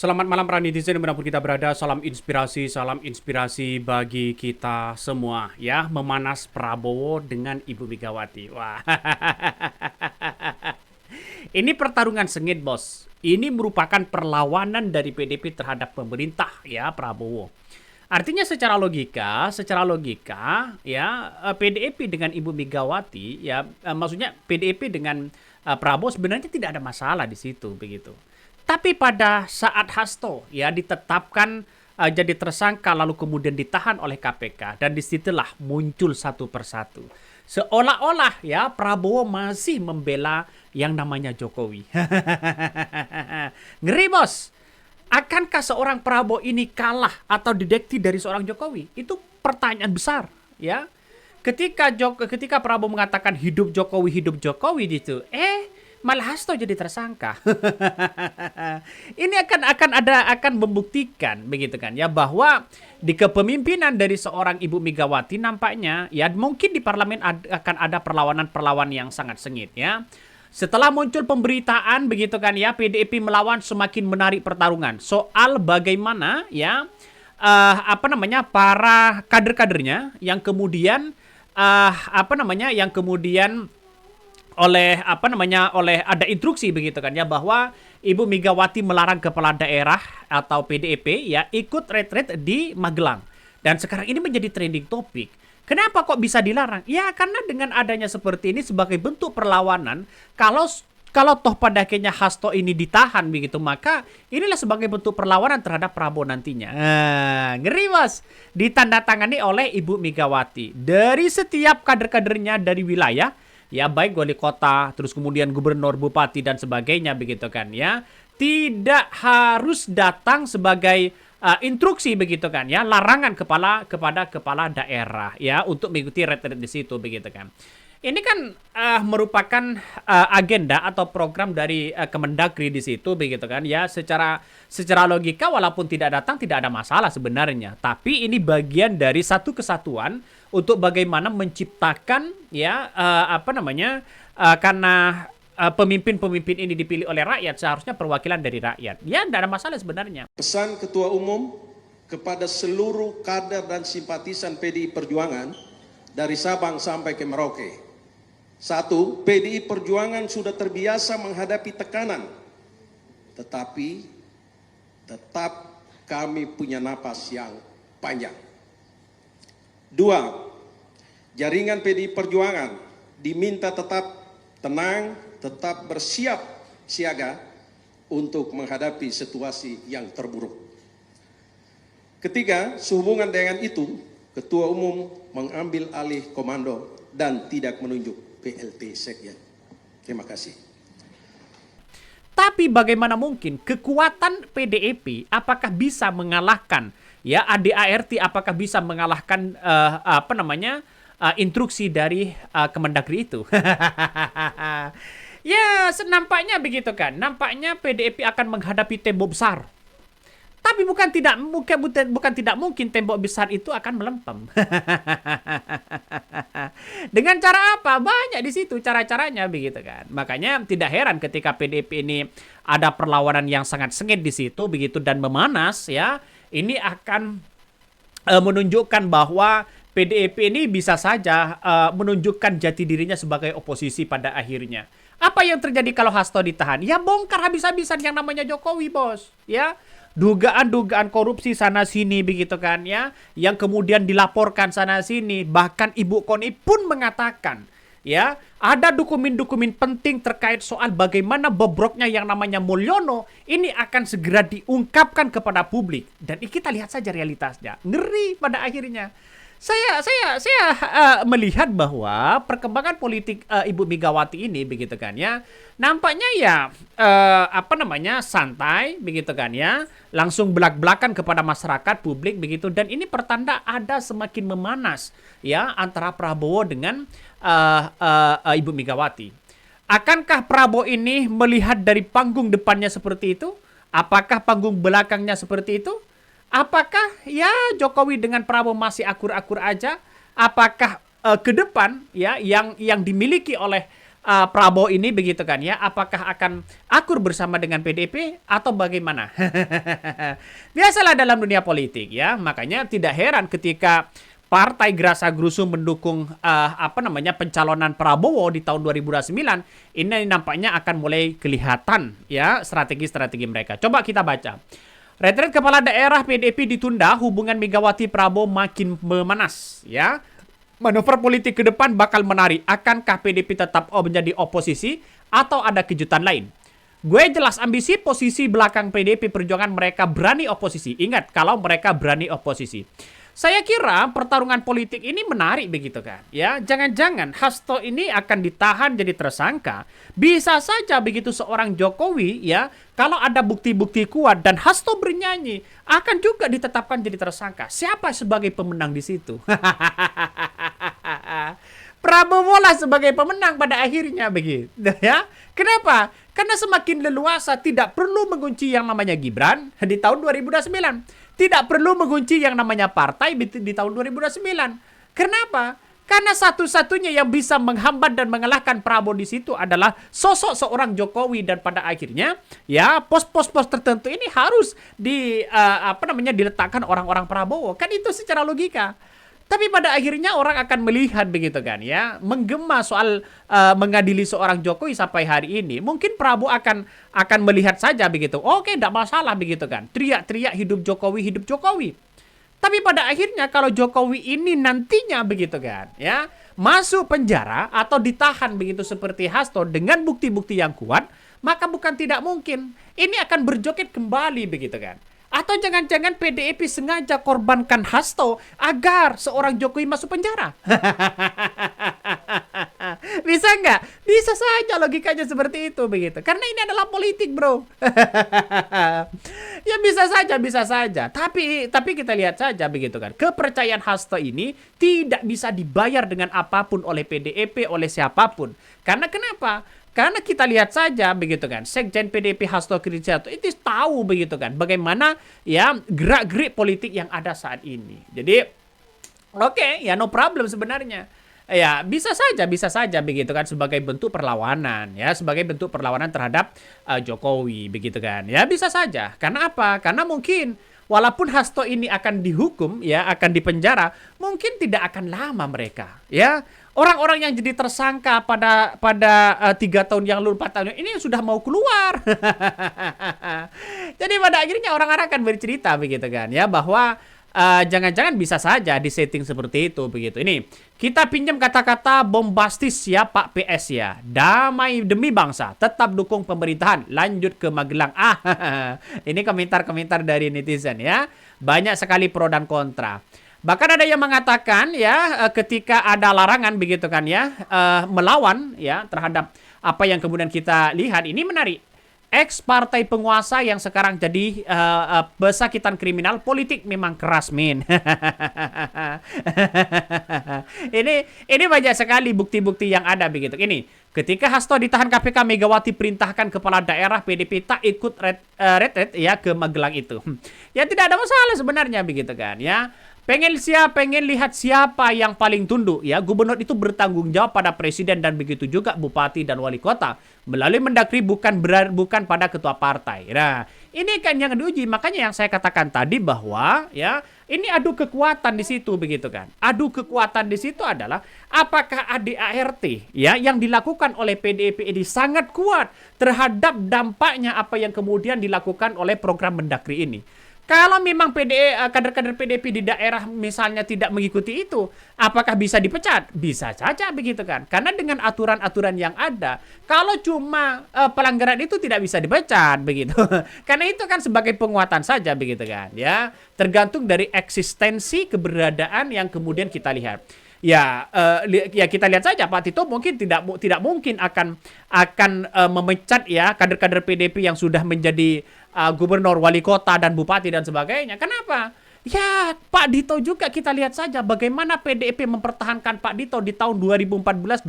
Selamat malam para netizen dimanapun kita berada, salam inspirasi bagi kita semua ya. Memanas Prabowo dengan Ibu Megawati. Wah, ini pertarungan sengit bos. Ini merupakan perlawanan dari PDIP terhadap pemerintah ya Prabowo. Artinya secara logika ya PDIP dengan Ibu Megawati ya maksudnya PDIP dengan Prabowo sebenarnya tidak ada masalah di situ begitu. Tapi pada saat Hasto ya ditetapkan jadi tersangka lalu kemudian ditahan oleh KPK dan disitulah muncul satu persatu. Seolah-olah ya Prabowo masih membela yang namanya Jokowi. Ngeri bos. Akankah seorang Prabowo ini kalah atau didekti dari seorang Jokowi? Itu pertanyaan besar ya. Ketika Prabowo mengatakan hidup Jokowi gitu. Malah Hasto jadi tersangka. Ini akan membuktikan begitu kan ya bahwa di kepemimpinan dari seorang Ibu Megawati nampaknya ya mungkin di parlemen akan ada perlawanan-perlawanan yang sangat sengit ya. Setelah muncul pemberitaan begitu kan ya PDIP melawan semakin menarik pertarungan soal bagaimana ya para kader-kadernya yang kemudian oleh ada instruksi begitu kan ya bahwa Ibu Megawati melarang kepala daerah atau PDIP ya ikut retret di Magelang. Dan sekarang ini menjadi trending topik. Kenapa kok bisa dilarang? Ya karena dengan adanya seperti ini sebagai bentuk perlawanan kalau toh pada akhirnya Hasto ini ditahan begitu maka inilah sebagai bentuk perlawanan terhadap Prabowo nantinya. Ngeri mas. Ditandatangani oleh Ibu Megawati dari setiap kader-kadernya dari wilayah ya baik wali kota, terus kemudian gubernur, bupati dan sebagainya begitu kan ya. Tidak harus datang sebagai instruksi begitu kan ya, larangan kepada kepala daerah ya untuk mengikuti retret di situ begitu kan. Ini kan merupakan agenda atau program dari Kemendagri di situ begitu kan ya. Secara logika walaupun tidak datang tidak ada masalah sebenarnya. Tapi ini bagian dari satu kesatuan untuk bagaimana menciptakan ya karena pemimpin-pemimpin ini dipilih oleh rakyat seharusnya perwakilan dari rakyat. Ya tidak ada masalah sebenarnya. Pesan Ketua Umum kepada seluruh kader dan simpatisan PDI Perjuangan dari Sabang sampai ke Merauke. 1. PDI Perjuangan sudah terbiasa menghadapi tekanan, tetapi tetap kami punya napas yang panjang. 2. Jaringan PDI Perjuangan diminta tetap tenang, tetap bersiap siaga untuk menghadapi situasi yang terburuk. 3. Sehubungan dengan itu, Ketua Umum mengambil alih komando dan tidak menunjuk PLT Sekjen. Terima kasih. Tapi bagaimana mungkin kekuatan PDIP apakah bisa mengalahkan ya ADART apakah bisa mengalahkan instruksi dari Kemendagri itu? Ya, nampaknya begitu kan. Nampaknya PDIP akan menghadapi tembok besar. Tapi bukan tidak mungkin tembok besar itu akan melempem. Dengan cara apa? Banyak di situ cara-caranya begitu kan. Makanya tidak heran ketika PDIP ini ada perlawanan yang sangat sengit di situ begitu dan memanas ya. Ini akan menunjukkan bahwa PDIP ini bisa saja menunjukkan jati dirinya sebagai oposisi pada akhirnya. Apa yang terjadi kalau Hasto ditahan? Ya bongkar habis-habisan yang namanya Jokowi bos ya. Dugaan-dugaan korupsi sana sini begitu kan ya, yang kemudian dilaporkan sana sini, bahkan Ibu Koni pun mengatakan ya ada dokumen-dokumen penting terkait soal bagaimana bobroknya yang namanya Mulyono ini akan segera diungkapkan kepada publik dan kita lihat saja realitasnya ngeri pada akhirnya. Saya melihat bahwa perkembangan politik Ibu Megawati ini begitu kan ya nampaknya ya santai begitu kan ya langsung belak-belakan kepada masyarakat publik begitu dan ini pertanda ada semakin memanas ya antara Prabowo dengan Ibu Megawati. Akankah Prabowo ini melihat dari panggung depannya seperti itu? Apakah panggung belakangnya seperti itu? Apakah ya Jokowi dengan Prabowo masih akur-akur aja? Apakah ke depan ya yang dimiliki oleh Prabowo ini begitu kan ya, apakah akan akur bersama dengan PDIP atau bagaimana? Biasalah dalam dunia politik ya, makanya tidak heran ketika Partai Gerasa Gerusu mendukung pencalonan Prabowo di tahun 2029, ini nampaknya akan mulai kelihatan ya strategi-strategi mereka. Coba kita baca. Retret kepala daerah PDIP ditunda, hubungan Megawati Prabowo makin memanas ya. Manuver politik ke depan bakal menarik. Akankah PDIP tetap menjadi oposisi atau ada kejutan lain? Gue jelas ambisi posisi belakang PDIP Perjuangan mereka berani oposisi. Ingat, kalau mereka berani oposisi. Saya kira pertarungan politik ini menarik begitu kan. Ya, jangan-jangan Hasto ini akan ditahan jadi tersangka. Bisa saja begitu seorang Jokowi ya, kalau ada bukti-bukti kuat dan Hasto bernyanyi, akan juga ditetapkan jadi tersangka. Siapa sebagai pemenang di situ? Prabowo lah sebagai pemenang pada akhirnya begitu ya. Kenapa? Karena semakin leluasa, tidak perlu mengunci yang namanya Gibran di tahun 2029. Tidak perlu mengunci yang namanya partai di tahun 2029. Kenapa? Karena satu-satunya yang bisa menghambat dan mengalahkan Prabowo di situ adalah sosok seorang Jokowi, dan pada akhirnya ya pos-pos tertentu ini harus diletakkan orang-orang Prabowo. Kan itu secara logika. Tapi pada akhirnya orang akan melihat begitu kan ya, menggema soal mengadili seorang Jokowi sampai hari ini. Mungkin Prabowo akan melihat saja begitu. Oke, tidak masalah begitu kan. Teriak-teriak hidup Jokowi, hidup Jokowi. Tapi pada akhirnya kalau Jokowi ini nantinya begitu kan ya, masuk penjara atau ditahan begitu seperti Hasto dengan bukti-bukti yang kuat, maka bukan tidak mungkin ini akan berjoget kembali begitu kan. Atau jangan-jangan PDIP sengaja korbankan Hasto agar seorang Jokowi masuk penjara. Bisa nggak? Bisa saja logikanya seperti itu begitu. Karena ini adalah politik, bro. Ya bisa saja. Tapi kita lihat saja begitu kan. Kepercayaan Hasto ini tidak bisa dibayar dengan apapun oleh PDIP, oleh siapapun. Karena kenapa? Karena kita lihat saja begitu kan, Sekjen PDIP Hasto Kristianto itu tahu begitu kan bagaimana ya gerak-gerik politik yang ada saat ini. Jadi oke, ya no problem sebenarnya. Ya bisa saja begitu kan sebagai bentuk perlawanan ya, sebagai bentuk perlawanan terhadap Jokowi begitu kan. Ya bisa saja. Karena apa? Karena mungkin walaupun Hasto ini akan dihukum ya, akan dipenjara, mungkin tidak akan lama mereka ya. Orang-orang yang jadi tersangka pada 3 tahun yang lalu, 4 tahun ini sudah mau keluar. Jadi pada akhirnya orang-orang akan bercerita begitu kan ya, bahwa jangan-jangan bisa saja disetting seperti itu begitu. Ini kita pinjam kata-kata bombastis ya Pak PS ya. Damai demi bangsa, tetap dukung pemerintahan, lanjut ke Magelang. Ini komentar-komentar dari netizen ya. Banyak sekali pro dan kontra. Bahkan ada yang mengatakan ya, ketika ada larangan begitu kan ya, melawan ya terhadap apa yang kemudian kita lihat, ini menarik. Ex partai penguasa yang sekarang jadi pesakitan kriminal politik memang keras, min. Ini banyak sekali bukti-bukti yang ada begitu. Ini ketika Hasto ditahan KPK, Megawati perintahkan kepala daerah PDIP tak ikut retret ya ke Magelang itu. Ya tidak ada masalah sebenarnya begitu kan ya. Pengen lihat siapa yang paling tunduk ya. Gubernur itu bertanggung jawab pada presiden dan begitu juga bupati dan wali kota melalui Mendagri, bukan pada ketua partai. Nah, ini kan yang diuji. Makanya yang saya katakan tadi bahwa ya, ini adu kekuatan di situ begitu kan. Adu kekuatan di situ adalah apakah ADART ya yang dilakukan oleh PDIP ini sangat kuat terhadap dampaknya apa yang kemudian dilakukan oleh program Mendagri ini. Kalau memang kader-kader PDIP di daerah misalnya tidak mengikuti itu, apakah bisa dipecat? Bisa saja begitu kan. Karena dengan aturan-aturan yang ada, kalau cuma pelanggaran itu tidak bisa dipecat begitu. Karena itu kan sebagai penguatan saja begitu kan, ya. Tergantung dari eksistensi keberadaan yang kemudian kita lihat. Ya kita lihat saja Pak Tito mungkin tidak mungkin akan memecat ya kader-kader PDIP yang sudah menjadi gubernur, wali kota dan bupati dan sebagainya. Kenapa? Ya Pak Dito juga kita lihat saja bagaimana PDIP mempertahankan Pak Dito di tahun 2014-2019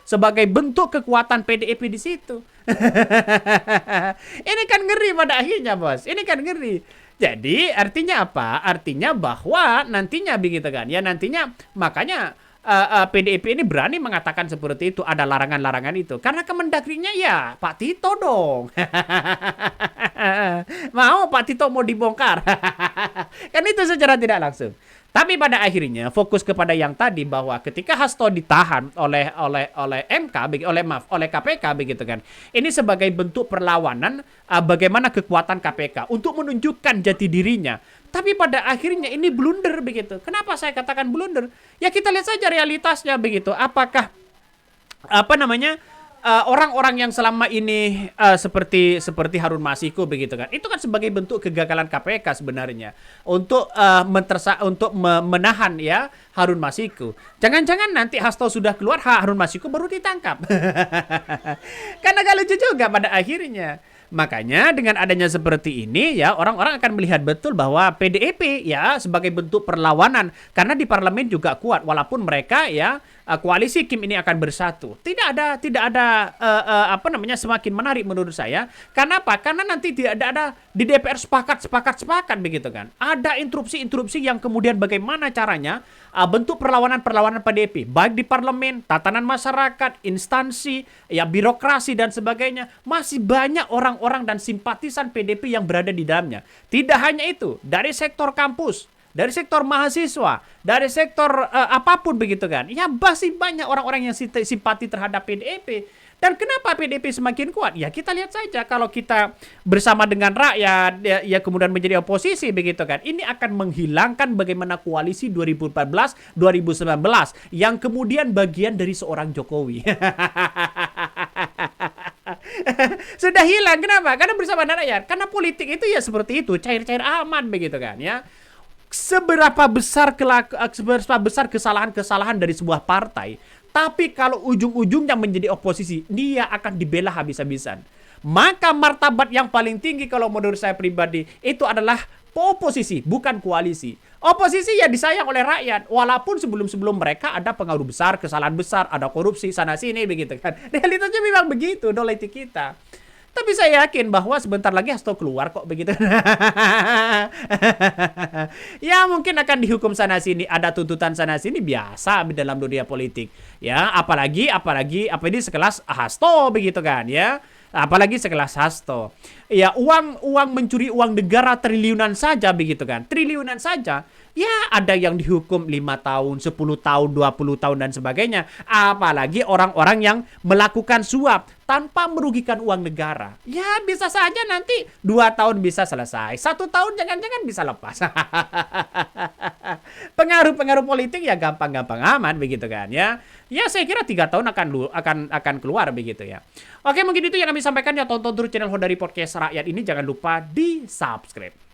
sebagai bentuk kekuatan PDIP di situ. Ini kan ngeri pada akhirnya, Bos. Ini kan ngeri. Jadi artinya apa? Artinya bahwa nantinya begitu kan. Ya nantinya makanya PDIP ini berani mengatakan seperti itu, ada larangan-larangan itu? Karena Kemendagrinya ya Pak Tito dong. Mau Pak Tito mau dibongkar. Kan itu secara tidak langsung. Tapi pada akhirnya fokus kepada yang tadi, bahwa ketika Hasto ditahan oleh MK, oleh KPK begitu kan. Ini sebagai bentuk perlawanan bagaimana kekuatan KPK untuk menunjukkan jati dirinya. Tapi pada akhirnya ini blunder begitu. Kenapa saya katakan blunder? Ya kita lihat saja realitasnya begitu. Apakah orang-orang yang selama ini seperti Harun Masiku begitu kan, itu kan sebagai bentuk kegagalan KPK sebenarnya untuk menahan ya Harun Masiku. Jangan-jangan nanti Hasto sudah keluar, Harun Masiku baru ditangkap. Karena gak lucu juga pada akhirnya. Makanya dengan adanya seperti ini ya, orang-orang akan melihat betul bahwa PDIP ya sebagai bentuk perlawanan, karena di parlemen juga kuat walaupun mereka ya koalisi Kim ini akan bersatu. Tidak ada semakin menarik menurut saya. Karena apa? Karena nanti tidak ada di DPR sepakat begitu kan. Ada interupsi yang kemudian bagaimana caranya bentuk perlawanan PDIP baik di parlemen, tatanan masyarakat, instansi, ya birokrasi dan sebagainya. Masih banyak orang-orang dan simpatisan PDIP yang berada di dalamnya. Tidak hanya itu, dari sektor kampus, dari sektor mahasiswa, dari sektor apapun begitu kan. Ya masih banyak orang-orang yang simpati terhadap PDIP. Dan kenapa PDIP semakin kuat? Ya kita lihat saja, kalau kita bersama dengan rakyat ya kemudian menjadi oposisi begitu kan. Ini akan menghilangkan bagaimana koalisi 2014-2019 yang kemudian bagian dari seorang Jokowi. Sudah hilang. Kenapa? Karena bersama dengan rakyat. Karena politik itu ya seperti itu, cair-cair aman begitu kan ya. Seberapa besar kesalahan-kesalahan dari sebuah partai, tapi kalau ujung-ujungnya menjadi oposisi, dia akan dibela habis-habisan. Maka martabat yang paling tinggi kalau menurut saya pribadi itu adalah oposisi, bukan koalisi. Oposisi ya disayang oleh rakyat, walaupun sebelum mereka ada pengaruh besar, kesalahan besar, ada korupsi sana-sini begitu kan. Realitanya memang begitu politik kita. Tapi saya yakin bahwa sebentar lagi Hasto keluar kok begitu. Ya mungkin akan dihukum sana sini, ada tuntutan sana sini, biasa di dalam dunia politik. Ya, apalagi ini sekelas Hasto begitu kan ya. Apalagi sekelas Hasto. Ya, uang mencuri uang negara triliunan saja begitu kan. Triliunan saja. Ya, ada yang dihukum 5 tahun, 10 tahun, 20 tahun dan sebagainya. Apalagi orang-orang yang melakukan suap tanpa merugikan uang negara. Ya, bisa saja nanti 2 tahun bisa selesai. 1 tahun jangan-jangan bisa lepas. Pengaruh politik ya gampang-gampang aman begitu kan ya. Ya, saya kira 3 tahun akan keluar begitu ya. Oke, mungkin itu yang kami sampaikan ya. Tonton terus channel Honda Podcast Rakyat ini, jangan lupa di-subscribe.